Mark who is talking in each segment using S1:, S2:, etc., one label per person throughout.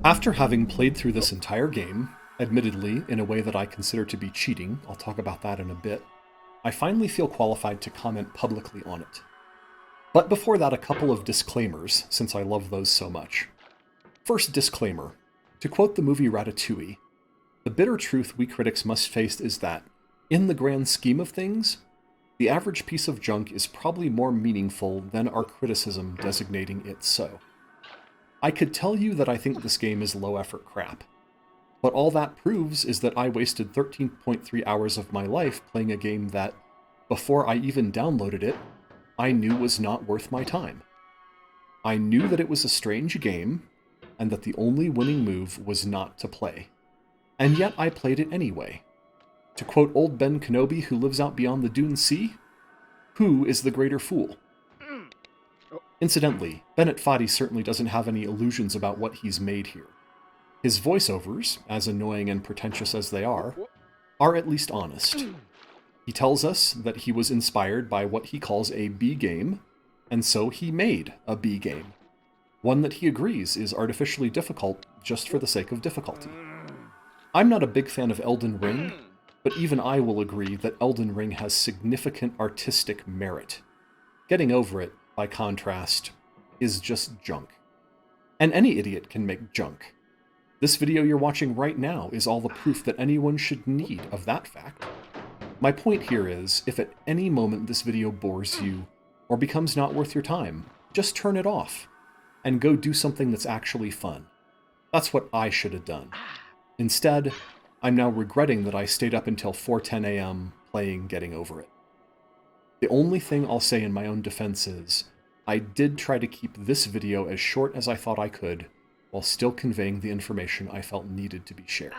S1: After having played through this entire game, admittedly in a way that I consider to be cheating, I'll talk about that in a bit, I finally feel qualified to comment publicly on it. But before that, a couple of disclaimers, since I love those so much. First disclaimer. To quote the movie Ratatouille, the bitter truth we critics must face is that, in the grand scheme of things, the average piece of junk is probably more meaningful than our criticism designating it so. I could tell you that I think this game is low-effort crap, but all that proves is that I wasted 13.3 hours of my life playing a game that, before I even downloaded it, I knew was not worth my time. I knew that it was a strange game, and that the only winning move was not to play. And yet I played it anyway. To quote old Ben Kenobi who lives out beyond the Dune Sea, who is the greater fool? Incidentally, Bennett Foddy certainly doesn't have any illusions about what he's made here. His voiceovers, as annoying and pretentious as they are at least honest. He tells us that he was inspired by what he calls a B game, and so he made a B game. One that he agrees is artificially difficult just for the sake of difficulty. I'm not a big fan of Elden Ring, but even I will agree that Elden Ring has significant artistic merit. Getting over it, by contrast, is just junk. And any idiot can make junk. This video you're watching right now is all the proof that anyone should need of that fact. My point here is, if at any moment this video bores you, or becomes not worth your time, just turn it off, and go do something that's actually fun. That's what I should have done. Instead, I'm now regretting that I stayed up until 4:10 a.m. playing Getting Over It. The only thing I'll say in my own defense is, I did try to keep this video as short as I thought I could, while still conveying the information I felt needed to be shared.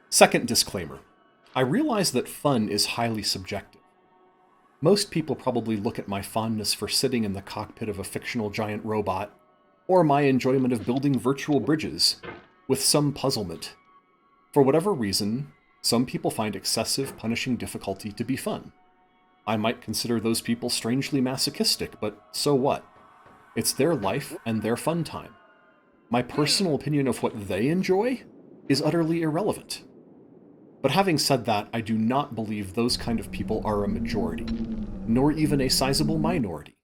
S1: Second disclaimer. I realize that fun is highly subjective. Most people probably look at my fondness for sitting in the cockpit of a fictional giant robot, or my enjoyment of building virtual bridges, with some puzzlement. For whatever reason, some people find excessive, punishing difficulty to be fun. I might consider those people strangely masochistic, but so what? It's their life and their fun time. My personal opinion of what they enjoy is utterly irrelevant. But having said that, I do not believe those kind of people are a majority, nor even a sizable minority.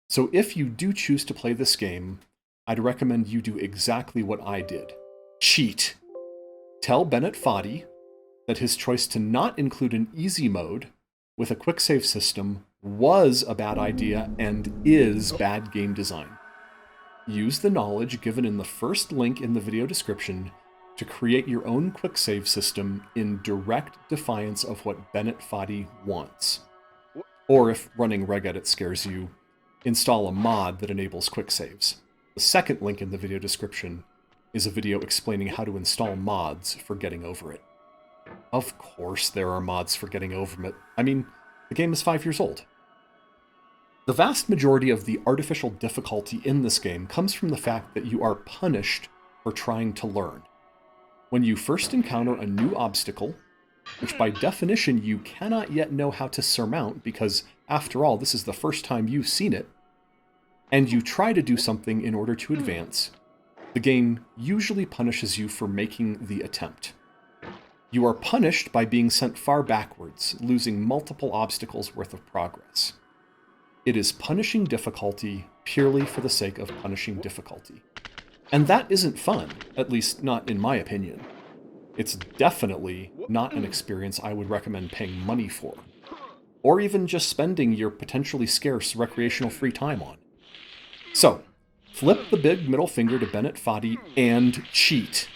S1: So if you do choose to play this game, I'd recommend you do exactly what I did. Cheat. Tell Bennett Foddy that his choice to not include an easy mode with a quick save system was a bad idea and is bad game design. Use the knowledge given in the first link in the video description to create your own quick save system in direct defiance of what Bennett Foddy wants. Or if running regedit scares you, install a mod that enables quick saves. The second link in the video description is a video explaining how to install mods for Getting Over It. Of course there are mods for Getting Over It. I mean, the game is 5 years old. The vast majority of the artificial difficulty in this game comes from the fact that you are punished for trying to learn. When you first encounter a new obstacle, which by definition you cannot yet know how to surmount because, after all, this is the first time you've seen it, and you try to do something in order to advance, the game usually punishes you for making the attempt. You are punished by being sent far backwards, losing multiple obstacles worth of progress. It is punishing difficulty purely for the sake of punishing difficulty. And that isn't fun, at least not in my opinion. It's definitely not an experience I would recommend paying money for, or even just spending your potentially scarce recreational free time on. So, flip the big middle finger to Bennett Foddy and cheat.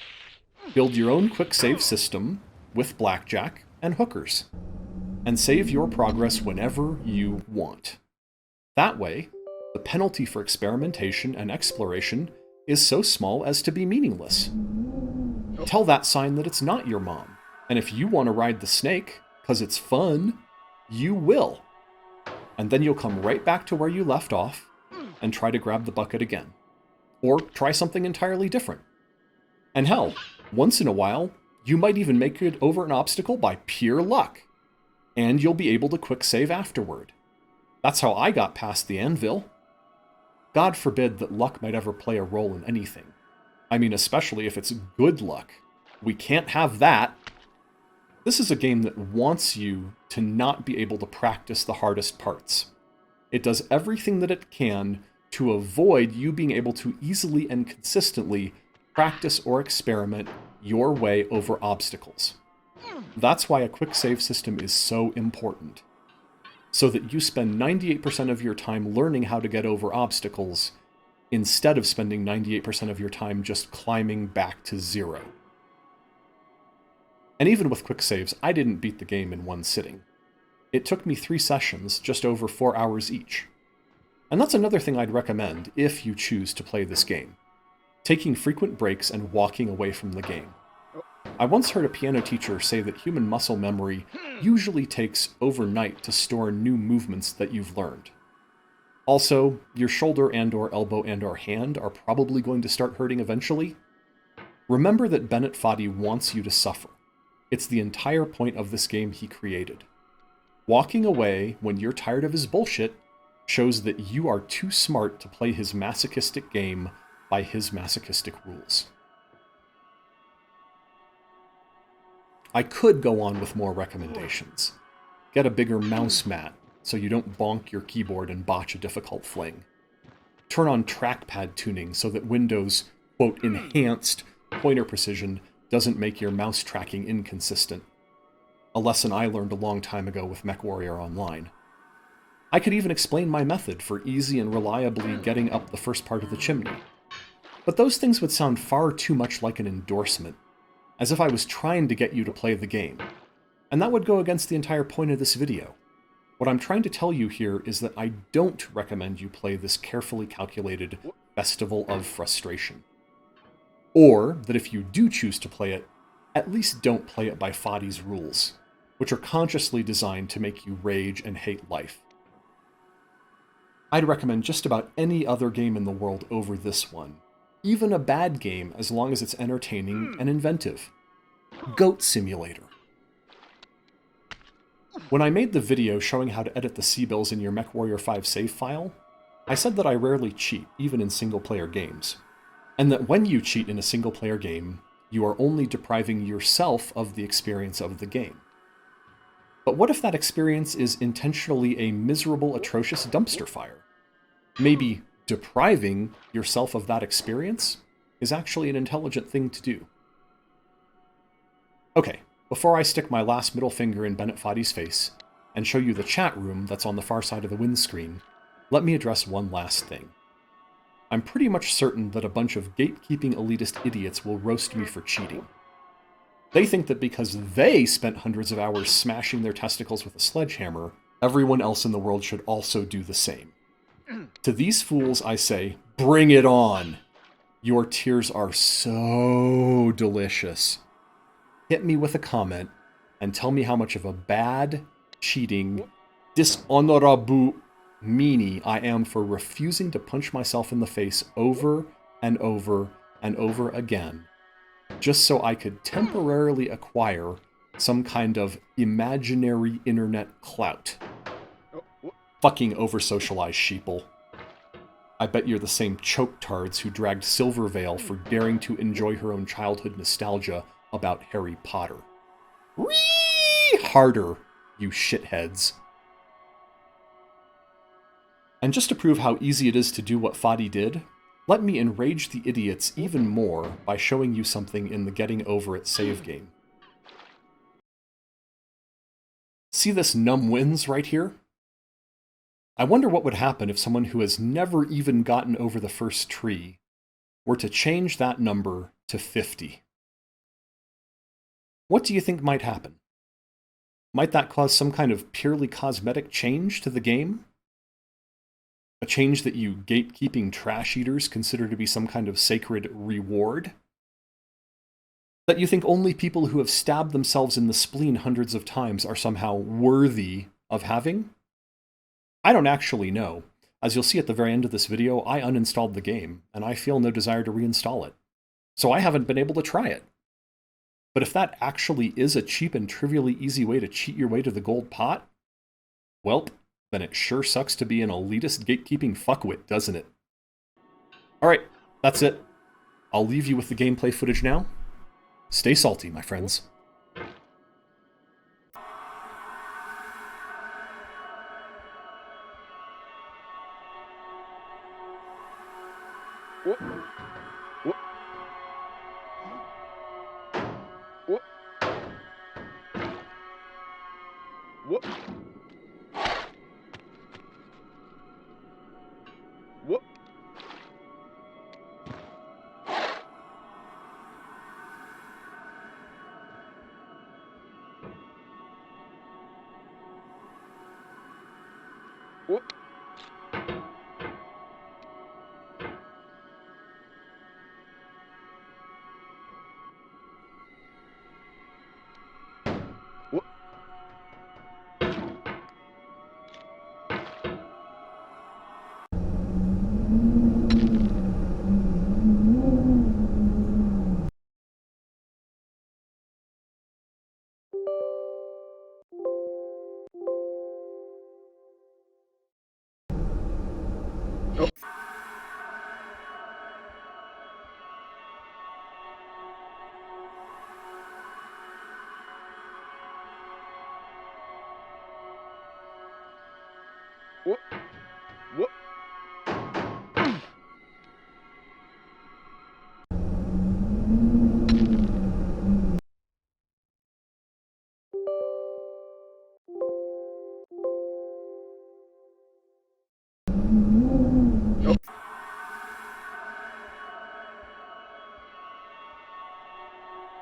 S1: Build your own quick save system with blackjack and hookers, and save your progress whenever you want. That way, the penalty for experimentation and exploration is so small as to be meaningless. Tell that sign that it's not your mom, and if you want to ride the snake, 'cause it's fun, you will. And then you'll come right back to where you left off and try to grab the bucket again. Or try something entirely different. And hell, once in a while, you might even make it over an obstacle by pure luck, and you'll be able to quick save afterward. That's how I got past the anvil. God forbid that luck might ever play a role in anything. I mean, especially if it's good luck. We can't have that. This is a game that wants you to not be able to practice the hardest parts. It does everything that it can to avoid you being able to easily and consistently practice or experiment your way over obstacles. That's why a quick save system is so important. So that you spend 98% of your time learning how to get over obstacles, instead of spending 98% of your time just climbing back to zero. And even with quick saves, I didn't beat the game in one sitting. It took me 3 sessions, just over 4 hours each. And that's another thing I'd recommend if you choose to play this game. Taking frequent breaks and walking away from the game. I once heard a piano teacher say that human muscle memory usually takes overnight to store new movements that you've learned. Also, your shoulder and/or elbow and/or hand are probably going to start hurting eventually. Remember that Bennett Foddy wants you to suffer. It's the entire point of this game he created. Walking away when you're tired of his bullshit shows that you are too smart to play his masochistic game by his masochistic rules. I could go on with more recommendations. Get a bigger mouse mat so you don't bonk your keyboard and botch a difficult fling. Turn on trackpad tuning so that Windows' quote, enhanced pointer precision doesn't make your mouse tracking inconsistent. A lesson I learned a long time ago with MechWarrior Online. I could even explain my method for easy and reliably getting up the first part of the chimney. But those things would sound far too much like an endorsement, as if I was trying to get you to play the game. And that would go against the entire point of this video. What I'm trying to tell you here is that I don't recommend you play this carefully calculated festival of frustration. Or that if you do choose to play it, at least don't play it by Foddy's rules, which are consciously designed to make you rage and hate life. I'd recommend just about any other game in the world over this one. Even a bad game, as long as it's entertaining and inventive. Goat Simulator. When I made the video showing how to edit the C-bills in your MechWarrior 5 save file, I said that I rarely cheat, even in single-player games. And that when you cheat in a single-player game, you are only depriving yourself of the experience of the game. But what if that experience is intentionally a miserable, atrocious dumpster fire? Maybe depriving yourself of that experience is actually an intelligent thing to do. Okay, before I stick my last middle finger in Bennett Foddy's face and show you the chat room that's on the far side of the windscreen, let me address one last thing. I'm pretty much certain that a bunch of gatekeeping elitist idiots will roast me for cheating. They think that because they spent hundreds of hours smashing their testicles with a sledgehammer, everyone else in the world should also do the same. To these fools, I say, bring it on! Your tears are so delicious. Hit me with a comment and tell me how much of a bad, cheating, dishonorable meanie I am for refusing to punch myself in the face over and over and over again, just so I could temporarily acquire some kind of imaginary internet clout. Fucking over-socialized sheeple. I bet you're the same choke-tards who dragged Silvervale for daring to enjoy her own childhood nostalgia about Harry Potter. Whee! Harder, you shitheads. And just to prove how easy it is to do what Foddy did, let me enrage the idiots even more by showing you something in the Getting Over It save game. See this num wins right here? I wonder what would happen if someone who has never even gotten over the first tree were to change that number to 50. What do you think might happen? Might that cause some kind of purely cosmetic change to the game? A change that you gatekeeping trash eaters consider to be some kind of sacred reward? That you think only people who have stabbed themselves in the spleen hundreds of times are somehow worthy of having? I don't actually know. As you'll see at the very end of this video, I uninstalled the game, and I feel no desire to reinstall it. So I haven't been able to try it. But if that actually is a cheap and trivially easy way to cheat your way to the gold pot, welp, Then it sure sucks to be an elitist gatekeeping fuckwit, doesn't it? Alright, that's it. I'll leave you with the gameplay footage now. Stay salty, my friends.
S2: Whoop. Whoop. Whoop. Whoop. Whoop. Whoop. Whoop. Oh. Whoop. Whoop. Oh.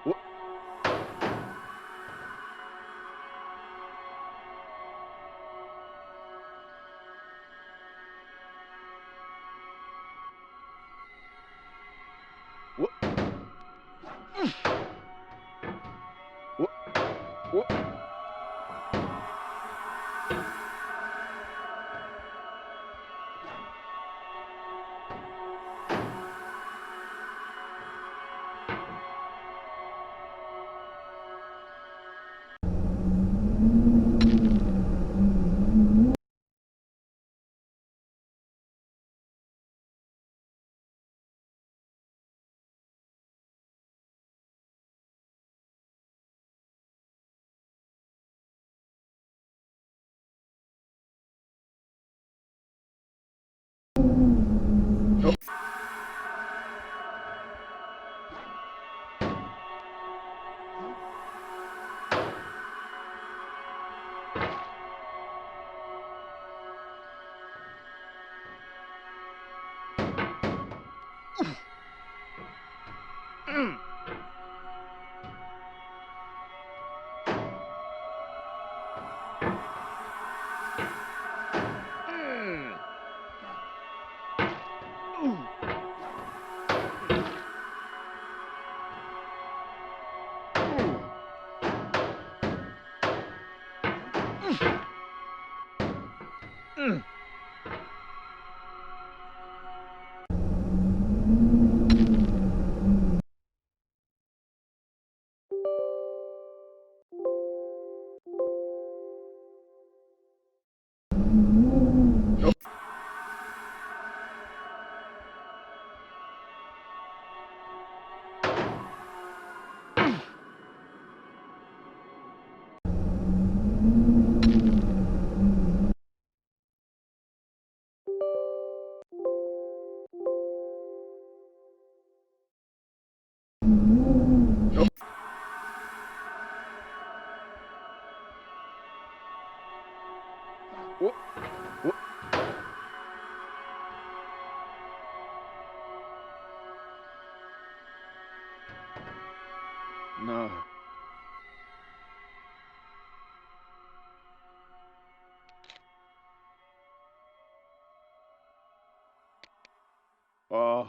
S2: Whoop. Whoop. Whoop. Whoop. Oh. Mm. Mm. Ooh. Mm. Oh. Oh. Whoop. Whoop. No. Oh.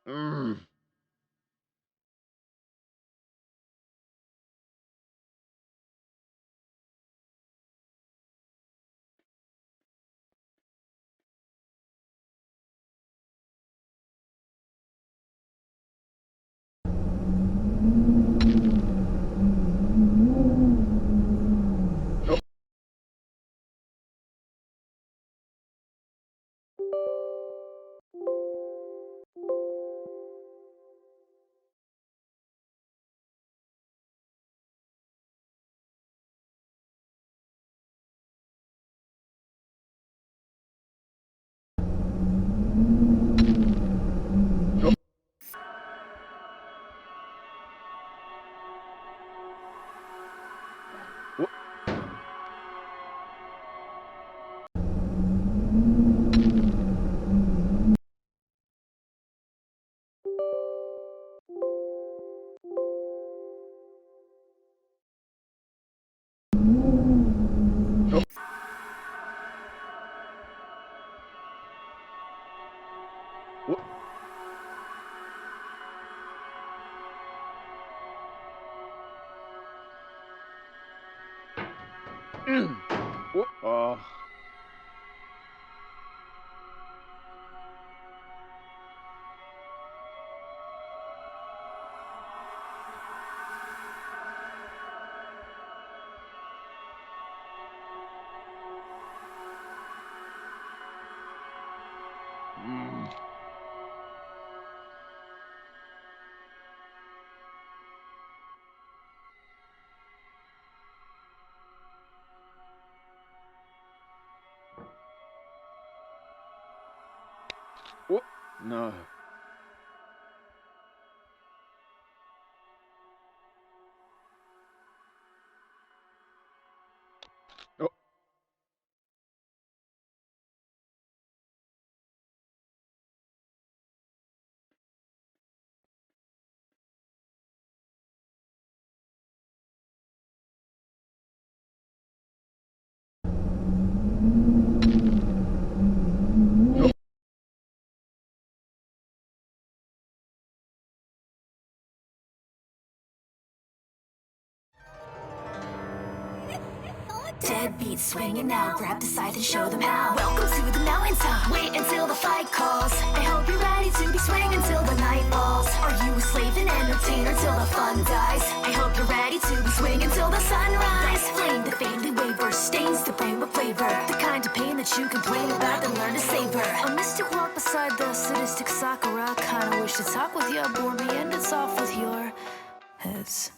S2: Mm. Oh. Oh. Wha- Oh. Wha- Mm. Wha- Mm. Wha- No. Oh. Oh.
S3: Dead beats swinging now, grab the scythe and show them how. Welcome to the mountaintop, wait until the fight calls. I hope you're ready to be swinging till the night falls. Are you a slave and entertainer till the fun dies? I hope you're ready to be swinging till the sunrise. Flame that faintly wavers, stains the brain with flavor. The kind of pain that you complain about, then learn to savor. A mystic walk beside the sadistic Sakura. Kinda wish to talk with you, bore me and it's off with your heads.